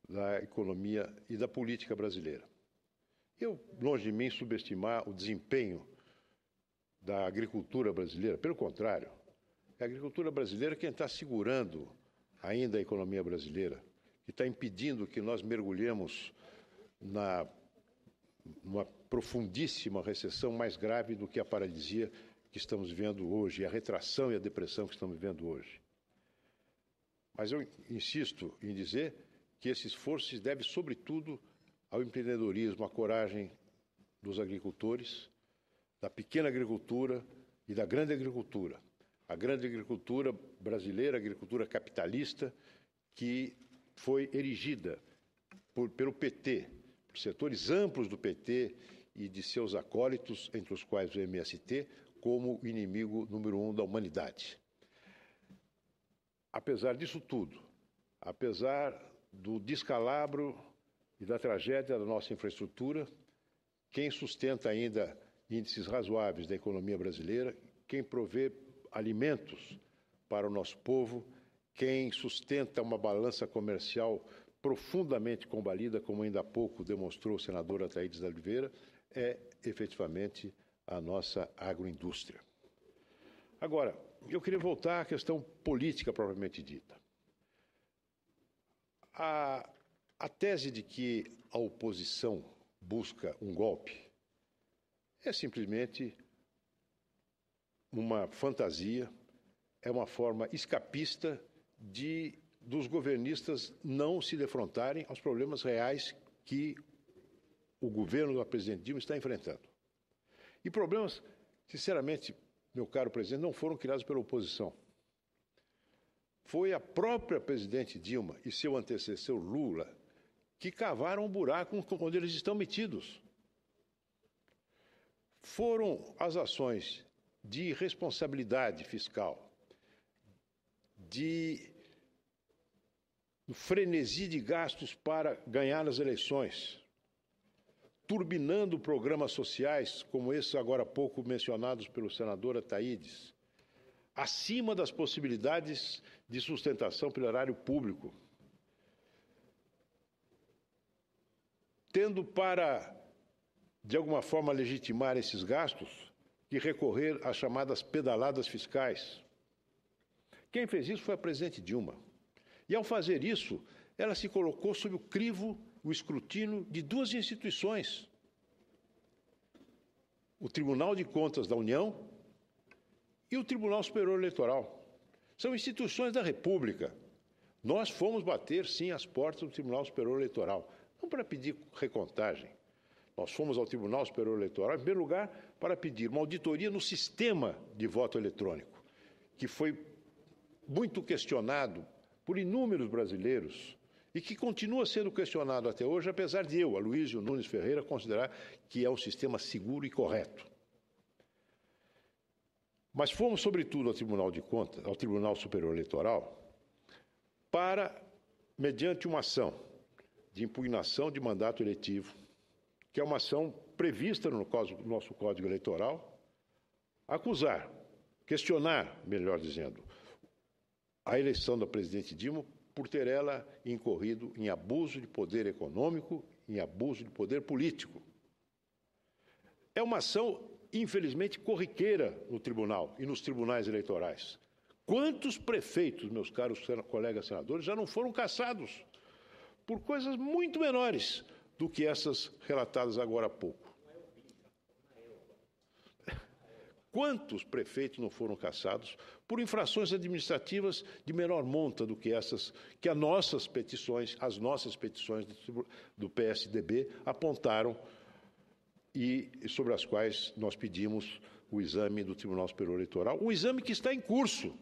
da economia e da política brasileira. Eu, longe de mim, subestimar o desempenho da agricultura brasileira. Pelo contrário, é a agricultura brasileira quem está segurando ainda a economia brasileira, que está impedindo que nós mergulhemos numa profundíssima recessão mais grave do que a paralisia que estamos vivendo hoje, a retração e a depressão que estamos vivendo hoje. Mas eu insisto em dizer que esse esforço se deve, sobretudo, ao empreendedorismo, à coragem dos agricultores, da pequena agricultura e da grande agricultura. A grande agricultura brasileira, a agricultura capitalista, que foi erigida pelo PT, por setores amplos do PT e de seus acólitos, entre os quais o MST, como o inimigo número 1 da humanidade. Apesar disso tudo, apesar do descalabro e da tragédia da nossa infraestrutura, quem sustenta ainda índices razoáveis da economia brasileira, quem provê alimentos para o nosso povo, quem sustenta uma balança comercial profundamente combalida, como ainda há pouco demonstrou o senador Ataídes da Oliveira, é efetivamente a nossa agroindústria. Agora, eu queria voltar à questão política propriamente dita. A tese de que a oposição busca um golpe é simplesmente uma fantasia, é uma forma escapista dos governistas não se defrontarem aos problemas reais que o governo do presidente Dilma está enfrentando. E problemas, sinceramente, meu caro presidente, não foram criados pela oposição. Foi a própria presidente Dilma e seu antecessor Lula que cavaram um buraco onde eles estão metidos. Foram as ações de irresponsabilidade fiscal, de frenesi de gastos para ganhar as eleições, turbinando programas sociais, como esses agora há pouco mencionados pelo senador Ataídes, acima das possibilidades de sustentação pelo erário público, tendo para, de alguma forma, legitimar esses gastos, que recorrer às chamadas pedaladas fiscais. Quem fez isso foi a presidente Dilma. E, ao fazer isso, ela se colocou sob o crivo, o escrutínio de duas instituições: o Tribunal de Contas da União e o Tribunal Superior Eleitoral. São instituições da República. Nós fomos bater, sim, às portas do Tribunal Superior Eleitoral, não para pedir recontagem. Nós fomos ao Tribunal Superior Eleitoral, em primeiro lugar, para pedir uma auditoria no sistema de voto eletrônico, que foi muito questionado por inúmeros brasileiros e que continua sendo questionado até hoje, apesar de eu, Aloysio Nunes Ferreira, considerar que é um sistema seguro e correto. Mas fomos, sobretudo, ao Tribunal de Contas, ao Tribunal Superior Eleitoral, para, mediante uma ação de impugnação de mandato eletivo, que é uma ação prevista no nosso Código Eleitoral, acusar, questionar, melhor dizendo, a eleição da presidente Dilma por ter ela incorrido em abuso de poder econômico, em abuso de poder político. É uma ação, infelizmente, corriqueira no tribunal e nos tribunais eleitorais. Quantos prefeitos, meus caros colegas senadores, já não foram cassados por coisas muito menores do que essas relatadas agora há pouco? Quantos prefeitos não foram cassados por infrações administrativas de menor monta do que essas, que as nossas petições do PSDB apontaram e sobre as quais nós pedimos o exame do Tribunal Superior Eleitoral, um exame que está em curso,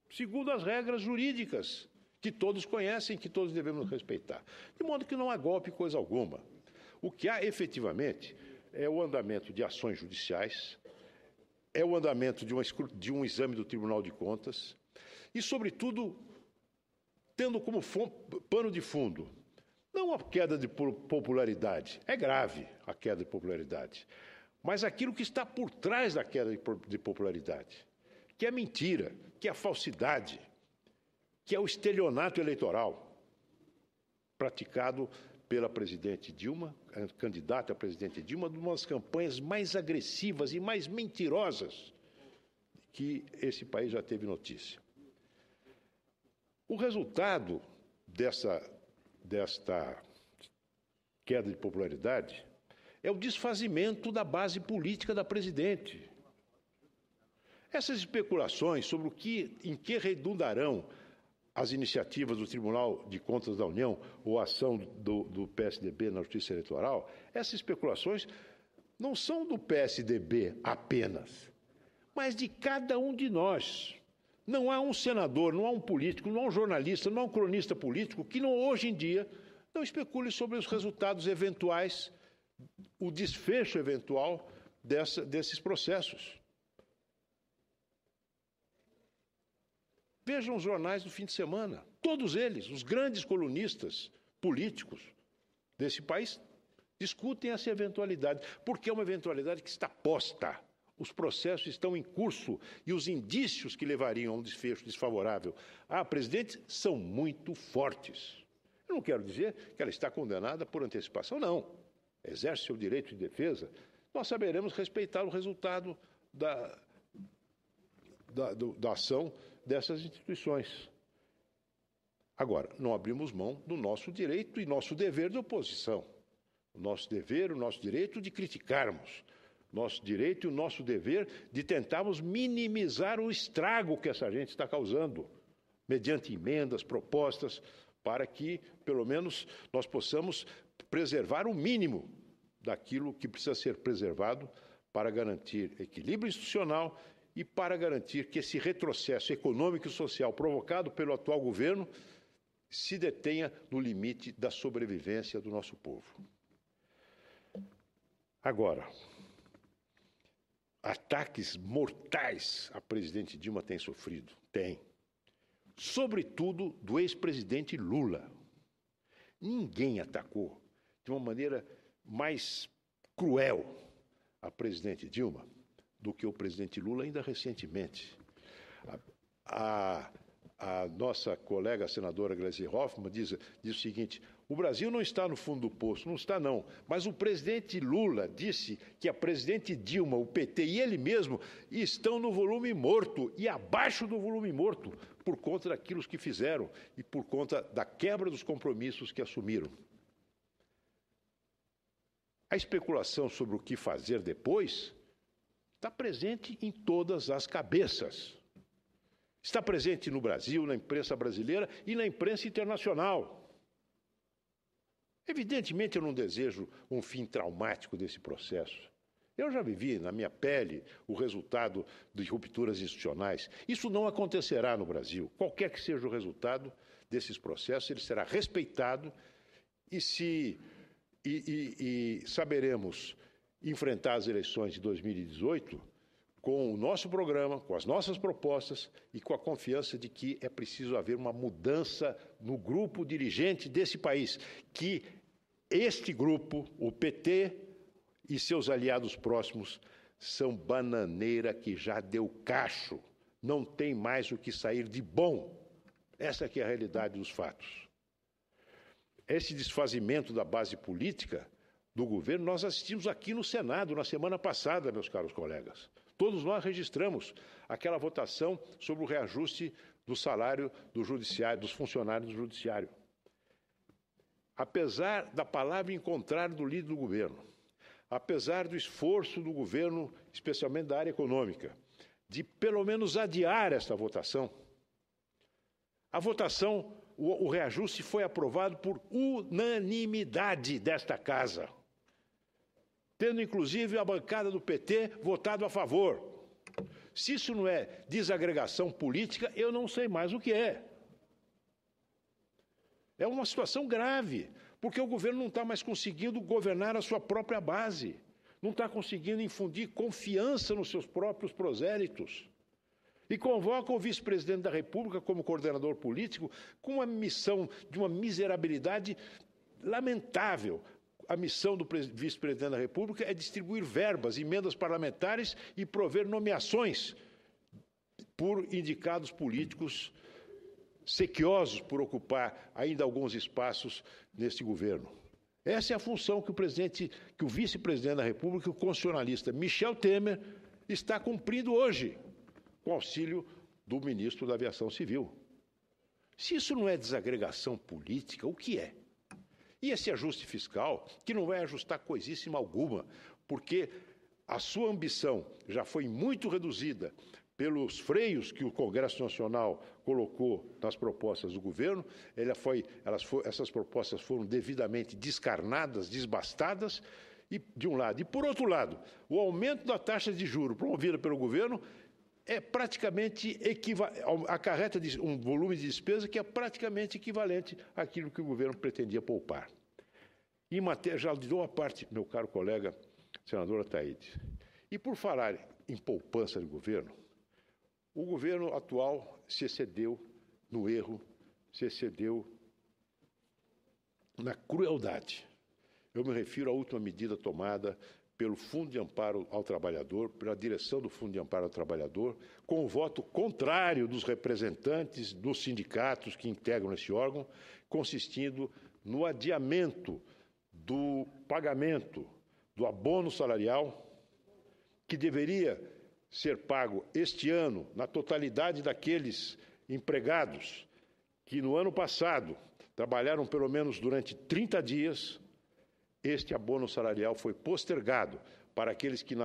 segundo as regras jurídicas que todos conhecem, que todos devemos respeitar. De modo que não há golpe coisa alguma. O que há efetivamente é o andamento de ações judiciais, é o andamento de um exame do Tribunal de Contas e, sobretudo, tendo como pano de fundo não a queda de popularidade, é grave a queda de popularidade, mas aquilo que está por trás da queda de popularidade, que é mentira, que é a falsidade, que é o estelionato eleitoral. praticado pela presidente Dilma, a candidata a presidente Dilma, de uma das campanhas mais agressivas e mais mentirosas que esse país já teve notícia. O resultado desta queda de popularidade é o desfazimento da base política da presidente. Essas especulações sobre em que redundarão as iniciativas do Tribunal de Contas da União ou a ação do PSDB na Justiça Eleitoral, essas especulações não são do PSDB apenas, mas de cada um de nós. Não há um senador, não há um político, não há um jornalista, não há um cronista político que hoje em dia não especule sobre os resultados eventuais, o desfecho eventual desses processos. Vejam os jornais do fim de semana. Todos eles, os grandes colunistas políticos desse país, discutem essa eventualidade, porque é uma eventualidade que está posta. Os processos estão em curso e os indícios que levariam a um desfecho desfavorável à presidente são muito fortes. Eu não quero dizer que ela está condenada por antecipação, não. Exerce seu direito de defesa. Nós saberemos respeitar o resultado da ação dessas instituições. Agora, não abrimos mão do nosso direito e nosso dever de oposição. O nosso dever, o nosso direito de criticarmos. Nosso direito e o nosso dever de tentarmos minimizar o estrago que essa gente está causando, mediante emendas, propostas, para que, pelo menos, nós possamos preservar o mínimo daquilo que precisa ser preservado para garantir equilíbrio institucional e para garantir que esse retrocesso econômico e social provocado pelo atual governo se detenha no limite da sobrevivência do nosso povo. Agora, ataques mortais a presidente Dilma tem sofrido? Tem. Sobretudo do ex-presidente Lula. Ninguém atacou de uma maneira mais cruel a presidente Dilma do que o presidente Lula, ainda recentemente. A nossa colega senadora Gleisi Hoffmann diz o seguinte: o Brasil não está no fundo do poço, não está não, mas o presidente Lula disse que a presidente Dilma, o PT e ele mesmo estão no volume morto e abaixo do volume morto por conta daquilo que fizeram e por conta da quebra dos compromissos que assumiram. A especulação sobre o que fazer depois está presente em todas as cabeças. Está presente no Brasil, na imprensa brasileira e na imprensa internacional. Evidentemente, eu não desejo um fim traumático desse processo. Eu já vivi na minha pele o resultado de rupturas institucionais. Isso não acontecerá no Brasil. Qualquer que seja o resultado desses processos, ele será respeitado e saberemos enfrentar as eleições de 2018 com o nosso programa, com as nossas propostas e com a confiança de que é preciso haver uma mudança no grupo dirigente desse país, que este grupo, o PT e seus aliados próximos, são bananeira que já deu cacho, não tem mais o que sair de bom. Essa aqui é a realidade dos fatos. Esse desfazimento da base política do governo, nós assistimos aqui no Senado na semana passada, meus caros colegas. Todos nós registramos aquela votação sobre o reajuste do salário do judiciário, dos funcionários do judiciário. Apesar da palavra em contrário do líder do governo, apesar do esforço do governo, especialmente da área econômica, de pelo menos adiar esta votação, a votação, o reajuste foi aprovado por unanimidade desta casa, tendo inclusive a bancada do PT votado a favor. Se isso não é desagregação política, eu não sei mais o que é. É uma situação grave, porque o governo não está mais conseguindo governar a sua própria base, não está conseguindo infundir confiança nos seus próprios prosélitos. E convoca o vice-presidente da República como coordenador político com uma missão de uma miserabilidade lamentável. A missão do vice-presidente da República é distribuir verbas, emendas parlamentares e prover nomeações por indicados políticos sequiosos por ocupar ainda alguns espaços neste governo. Essa é a função que o vice-presidente da República, o constitucionalista Michel Temer, está cumprindo hoje, com auxílio do ministro da Aviação Civil. Se isso não é desagregação política, o que é? E esse ajuste fiscal, que não vai ajustar coisíssima alguma, porque a sua ambição já foi muito reduzida pelos freios que o Congresso Nacional colocou nas propostas do governo, essas propostas foram devidamente descarnadas, desbastadas, e, de um lado. E, por outro lado, o aumento da taxa de juros promovida pelo governo é praticamente acarreta um volume de despesa que é praticamente equivalente àquilo que o governo pretendia poupar. Em matéria, já dou a parte, meu caro colega, senador Ataíde. E por falar em poupança de governo, o governo atual se excedeu no erro, se excedeu na crueldade. Eu me refiro à última medida tomada pelo Fundo de Amparo ao Trabalhador, pela direção do Fundo de Amparo ao Trabalhador, com o voto contrário dos representantes dos sindicatos que integram esse órgão, consistindo no adiamento do pagamento do abono salarial, que deveria ser pago este ano na totalidade daqueles empregados que no ano passado trabalharam pelo menos durante 30 dias. Este abono salarial foi postergado para aqueles que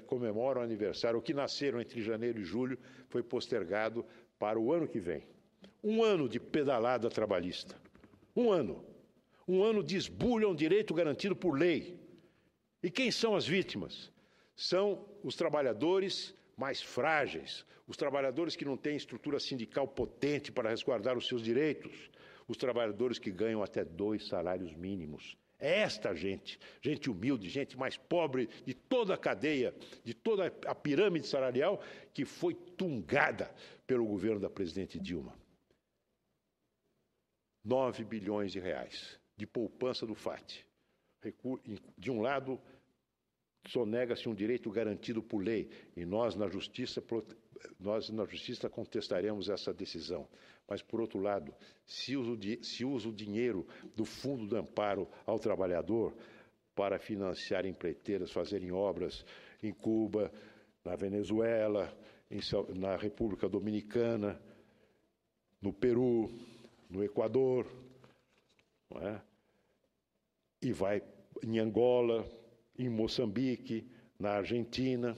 comemoram aniversário, ou que nasceram entre janeiro e julho, foi postergado para o ano que vem. Um ano de pedalada trabalhista. Um ano. Um ano de esbulho a um direito garantido por lei. E quem são as vítimas? São os trabalhadores mais frágeis, os trabalhadores que não têm estrutura sindical potente para resguardar os seus direitos, os trabalhadores que ganham até 2 salários mínimos. É esta gente humilde, gente mais pobre de toda a cadeia, de toda a pirâmide salarial, que foi tungada pelo governo da presidente Dilma. 9 bilhões de reais de poupança do FAT. De um lado, sonega-se um direito garantido por lei, e nós na Justiça contestaremos essa decisão. Mas, por outro lado, se usa o dinheiro do Fundo de Amparo ao Trabalhador para financiar empreiteiras, fazerem obras em Cuba, na Venezuela, na República Dominicana, no Peru, no Equador, não é? E vai em Angola, em Moçambique, na Argentina,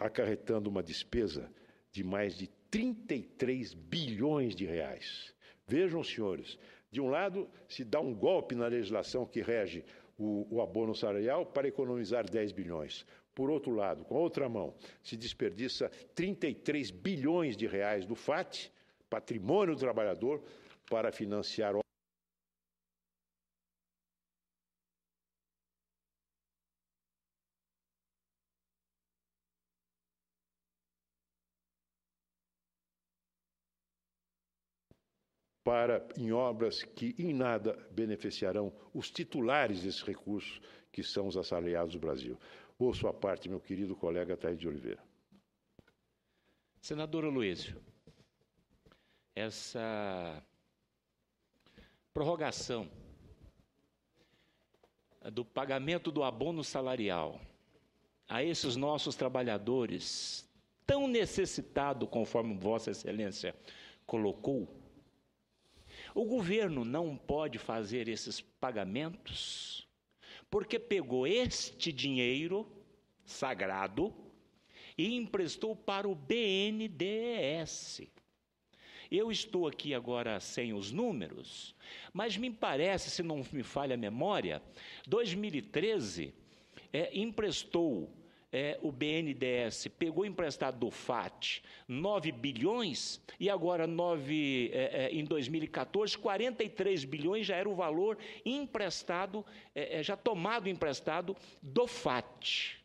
acarretando uma despesa de mais de 33 bilhões de reais. Vejam, senhores, de um lado se dá um golpe na legislação que rege o abono salarial para economizar 10 bilhões. Por outro lado, com a outra mão, se desperdiça 33 bilhões de reais do FAT, patrimônio do trabalhador, para financiar em obras que em nada beneficiarão os titulares desses recursos, que são os assalariados do Brasil. Ouço a parte, meu querido colega Ataíde de Oliveira. Senador Aloysio, essa prorrogação do pagamento do abono salarial a esses nossos trabalhadores tão necessitados, conforme Vossa Excelência colocou, o governo não pode fazer esses pagamentos porque pegou este dinheiro sagrado e emprestou para o BNDES. Eu estou aqui agora sem os números, mas me parece, se não me falha a memória, 2013 emprestou o BNDES, pegou emprestado do FAT 9 bilhões e agora em 2014, 43 bilhões já era o valor emprestado, já tomado emprestado do FAT.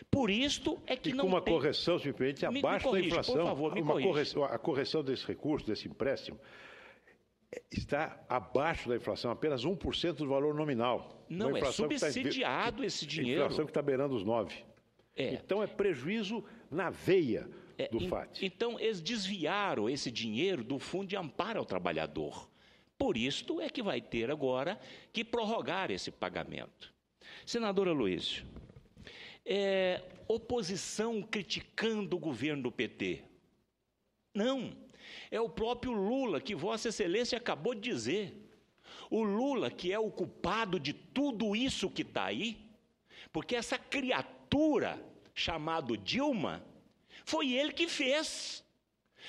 Por isto é que não tem... com uma correção, se me permite, abaixo da inflação. Por favor, me corrija. A correção desse recurso, desse empréstimo, está abaixo da inflação, apenas 1% do valor nominal. Não, é subsidiado esse dinheiro. A inflação que está beirando os 9%. Então é prejuízo na veia do FAT. Então, eles desviaram esse dinheiro do Fundo de Amparo ao Trabalhador. Por isso é que vai ter agora que prorrogar esse pagamento. Senadora Luísio, oposição criticando o governo do PT. Não, é o próprio Lula, que Vossa Excelência acabou de dizer. O Lula que é o culpado de tudo isso que está aí, porque essa criatura chamada Dilma, foi ele que fez.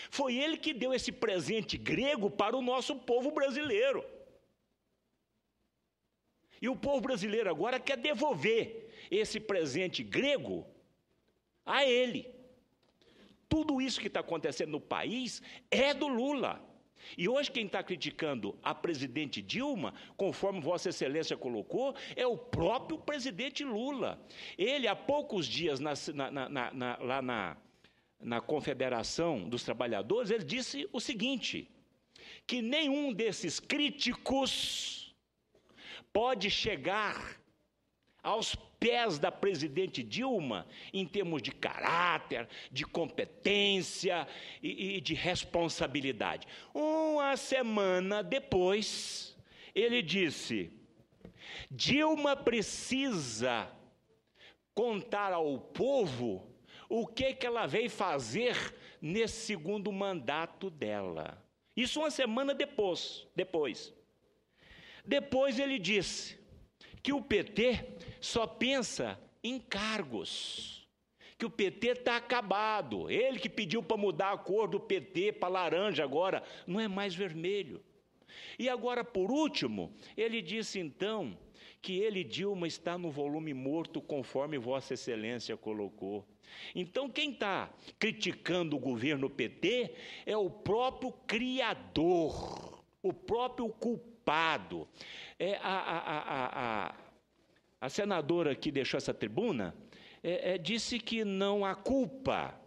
Foi ele que deu esse presente grego para o nosso povo brasileiro. E o povo brasileiro agora quer devolver esse presente grego a ele. Tudo isso que está acontecendo no país é do Lula. E hoje quem está criticando a presidente Dilma, conforme Vossa Excelência colocou, é o próprio presidente Lula. Ele, há poucos dias, lá na Confederação dos Trabalhadores, ele disse o seguinte, que nenhum desses críticos pode chegar aos pés da presidente Dilma em termos de caráter, de competência e de responsabilidade. Uma semana depois, ele disse, Dilma precisa contar ao povo o que ela veio fazer nesse segundo mandato dela. Isso uma semana depois. Depois ele disse que o PT só pensa em cargos, que o PT está acabado. Ele que pediu para mudar a cor do PT para laranja agora, não é mais vermelho. E agora, por último, ele disse então que ele, Dilma, está no volume morto, conforme Vossa Excelência colocou. Então, quem está criticando o governo PT é o próprio criador, o próprio culpado. A senadora que deixou essa tribuna disse que não há culpa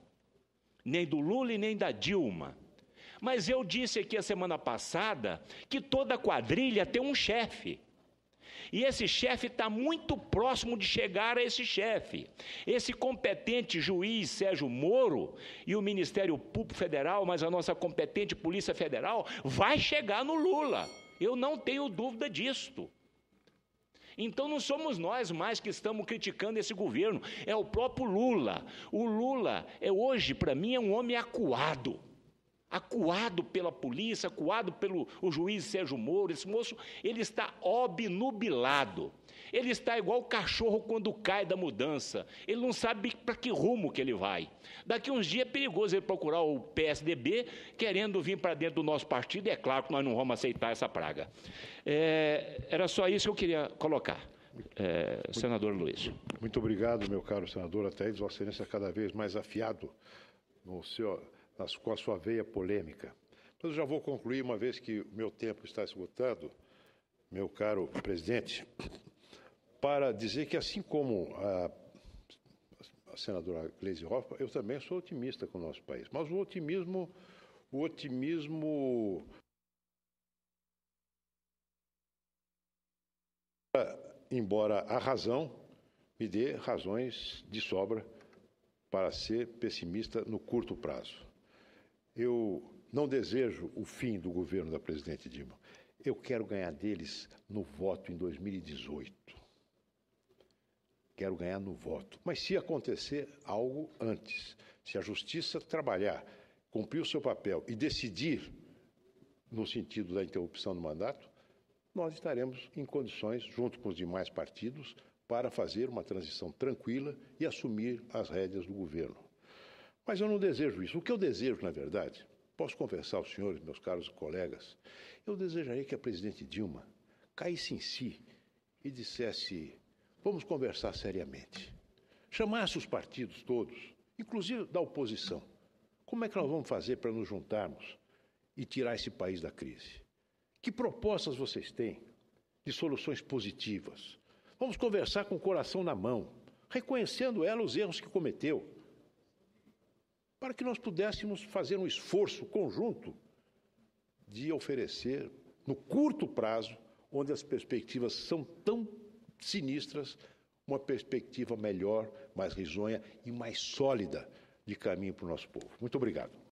nem do Lula e nem da Dilma. Mas eu disse aqui a semana passada que toda quadrilha tem um chefe. E esse chefe está muito próximo de chegar a esse chefe. Esse competente juiz Sérgio Moro e o Ministério Público Federal, mas a nossa competente Polícia Federal, vai chegar no Lula. Eu não tenho dúvida disto. Então não somos nós mais que estamos criticando esse governo, é o próprio Lula. O Lula, hoje, para mim, é um homem acuado pela polícia, acuado pelo juiz Sérgio Moro. Esse moço, ele está obnubilado. Ele está igual o cachorro quando cai da mudança. Ele não sabe para que rumo que ele vai. Daqui uns dias é perigoso ele procurar o PSDB, querendo vir para dentro do nosso partido, e é claro que nós não vamos aceitar essa praga. Era só isso que eu queria colocar, senador Luiz. Muito obrigado, meu caro senador. Até Vossa Excelência cada vez mais afiado com a sua veia polêmica. Mas eu já vou concluir, uma vez que o meu tempo está esgotado, meu caro presidente, para dizer que, assim como a senadora Gleisi Hoffmann, eu também sou otimista com o nosso país. Mas o otimismo embora a razão me dê razões de sobra para ser pessimista no curto prazo. Eu não desejo o fim do governo da presidente Dilma. Eu quero ganhar deles no voto em 2018. Quero ganhar no voto. Mas se acontecer algo antes, se a justiça trabalhar, cumprir o seu papel e decidir no sentido da interrupção do mandato, nós estaremos em condições, junto com os demais partidos, para fazer uma transição tranquila e assumir as rédeas do governo. Mas eu não desejo isso. O que eu desejo, na verdade, posso confessar aos senhores, meus caros colegas, eu desejaria que a presidente Dilma caísse em si e dissesse, vamos conversar seriamente. Chamasse os partidos todos, inclusive da oposição. Como é que nós vamos fazer para nos juntarmos e tirar esse país da crise? Que propostas vocês têm de soluções positivas? Vamos conversar com o coração na mão, reconhecendo ela os erros que cometeu, para que nós pudéssemos fazer um esforço conjunto de oferecer, no curto prazo, onde as perspectivas são tão sinistras, uma perspectiva melhor, mais risonha e mais sólida de caminho para o nosso povo. Muito obrigado.